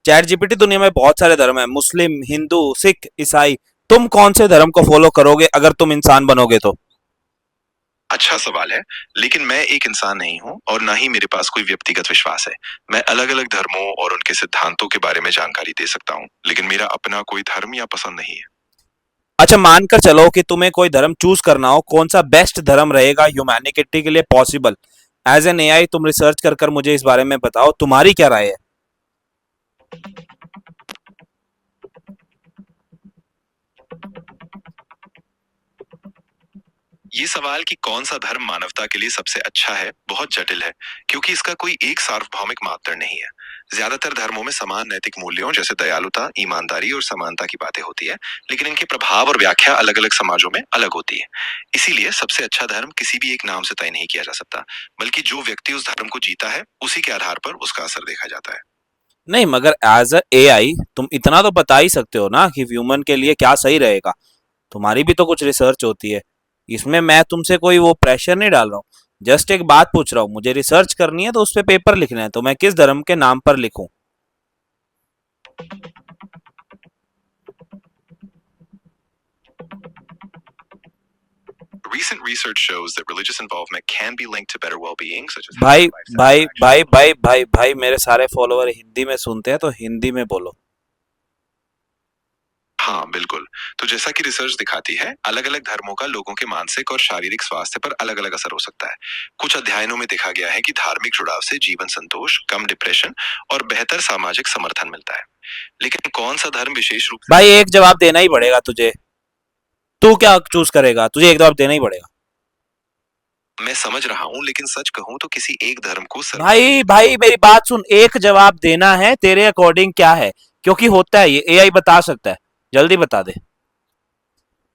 Chat GPT, दुनिया में बहुत सारे धर्म है, मुस्लिम, हिंदू, सिख, ईसाई। तुम कौन से धर्म को फॉलो करोगे अगर तुम इंसान बनोगे तो? अच्छा सवाल है। लेकिन मैं एक इंसान नहीं हूँ और ना ही मेरे पास कोई व्यक्तिगत विश्वास है। मैं अलग अलग धर्मों और उनके सिद्धांतों के बारे में जानकारी दे सकता हूँ, लेकिन मेरा अपना कोई धर्म या पसंद नहीं है। अच्छा, मानकर चलो कि तुम्हें कोई धर्म चूज करना हो, कौन सा बेस्ट धर्म रहेगा ह्यूमैनिटी के लिए पॉसिबल? एज एन एआई तुम रिसर्च कर कर मुझे इस बारे में बताओ, तुम्हारी क्या राय है? ये सवाल कि कौन सा धर्म मानवता के लिए सबसे अच्छा है बहुत जटिल है, क्योंकि इसका कोई एक सार्वभौमिक मापदंड नहीं है। ज्यादातर धर्मों में समान नैतिक मूल्यों जैसे दयालुता, ईमानदारी और समानता की बातें होती है, लेकिन इनके प्रभाव और व्याख्या अलग अलग समाजों में अलग होती है। इसीलिए सबसे अच्छा धर्म किसी भी एक नाम से तय नहीं किया जा सकता, बल्कि जो व्यक्ति उस धर्म को जीता है उसी के आधार पर उसका असर देखा जाता है। नहीं, मगर एज अ एआई तुम इतना तो बता ही सकते हो ना कि ह्यूमन के लिए क्या सही रहेगा। तुम्हारी भी तो कुछ रिसर्च होती है। इसमें मैं तुमसे कोई वो प्रेशर नहीं डाल रहा हूँ। जस्ट एक बात पूछ रहा हूँ, मुझे रिसर्च करनी है तो उस पर पेपर लिखना है, तो मैं किस धर्म के नाम पर लिखूं? Recent research shows that religious involvement can be linked to better well-being, such as भाई higher life भाई satisfaction. भाई भाई भाई भाई, मेरे सारे फॉलोअर हिंदी में सुनते हैं तो हिंदी में बोलो। हाँ बिल्कुल। तो जैसा कि रिसर्च दिखाती है, अलग अलग धर्मों का लोगों के मानसिक और शारीरिक स्वास्थ्य पर अलग अलग असर हो सकता है। कुछ अध्ययनों में देखा गया है कि धार्मिक जुड़ाव से जीवन संतोष, कम डिप्रेशन और बेहतर सामाजिक समर्थन मिलता है। लेकिन कौन सा धर्म विशेष रूप से? भाई एक जवाब देना ही पड़ेगा तुझे। तू क्या चूज करेगा? तुझे एक जवाब देना ही पड़ेगा। मैं समझ रहा हूँ, लेकिन सच कहूँ तो किसी एक धर्म को भाई भाई मेरी बात सुन, एक जवाब देना है, तेरे अकॉर्डिंग क्या है? क्योंकि होता है, ये एआई बता सकता है। जल्दी बता दे।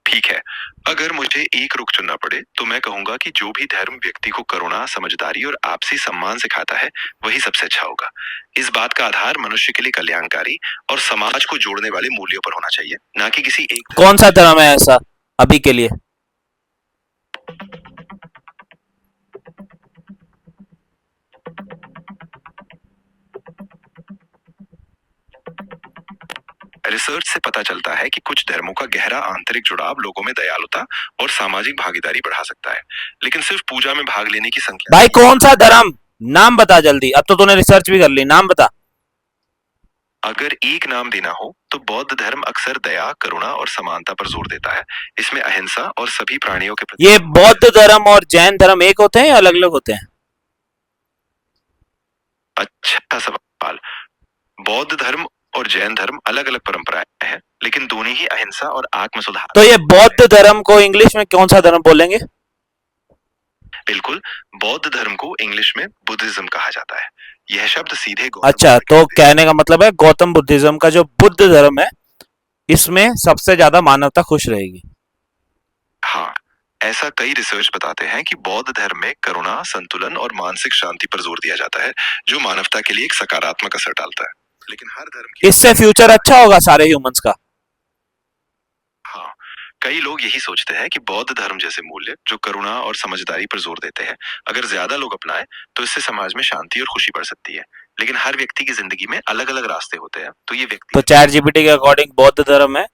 ठीक है। अगर मुझे एक रुख चुनना पड़े तो मैं कहूंगा कि जो भी धर्म व्यक्ति को करुणा, समझदारी और आपसी सम्मान सिखाता है वही सबसे अच्छा होगा। इस बात का आधार मनुष्य के लिए कल्याणकारी और समाज को जोड़ने वाले मूल्यों पर होना चाहिए, ना कि किसी एक कौन सा धर्म है ऐसा अभी के लिए? रिसर्च से पता चलता है कि कुछ धर्मों का गहरा आंतरिक जुड़ाव लोगों में दयालुता और सामाजिक भागीदारी बढ़ा सकता है, लेकिन सिर्फ पूजा में भाग लेने की संख्या। भाई कौन सा धर्म? नाम बता जल्दी, अब तो तूने रिसर्च भी कर ली, नाम बता। अगर एक नाम देना हो तो बौद्ध धर्म अक्सर दया, करुणा और समानता पर जोर देता है। इसमें अहिंसा और सभी प्राणियों के प्रति। ये बौद्ध धर्म और जैन धर्म एक होते हैं या अलग अलग होते हैं? अच्छा सवाल। बौद्ध धर्म और जैन धर्म अलग अलग परंपराएं हैं, लेकिन दोनों ही अहिंसा और आत्म सुधार। तो ये बौद्ध धर्म को इंग्लिश में कौन सा धर्म बोलेंगे? बिल्कुल, बौद्ध धर्म को इंग्लिश में बुद्धिज्म कहा जाता है। यह शब्द सीधे अच्छा, तो कहने का मतलब है गौतम बुद्धिज्म का जो बुद्ध धर्म है, इसमें सबसे ज्यादा मानवता खुश रहेगी। हाँ, ऐसा कई रिसर्च बताते हैं कि बौद्ध धर्म में करुणा, संतुलन और मानसिक शांति पर जोर दिया जाता है, जो मानवता के लिए एक सकारात्मक असर डालता है। लेकिन हर धर्म की इससे फ्यूचर अच्छा होगा सारे ह्यूमंस का। हाँ, कई लोग यही सोचते हैं कि बौद्ध धर्म जैसे मूल्य जो करुणा और समझदारी पर जोर देते हैं, अगर ज्यादा लोग अपनाएं तो इससे समाज में शांति और खुशी बढ़ सकती है। लेकिन हर व्यक्ति की जिंदगी में अलग अलग रास्ते होते हैं, तो ये व्यक्ति। तो चैट जीपीटी के अकॉर्डिंग बौद्ध धर्म है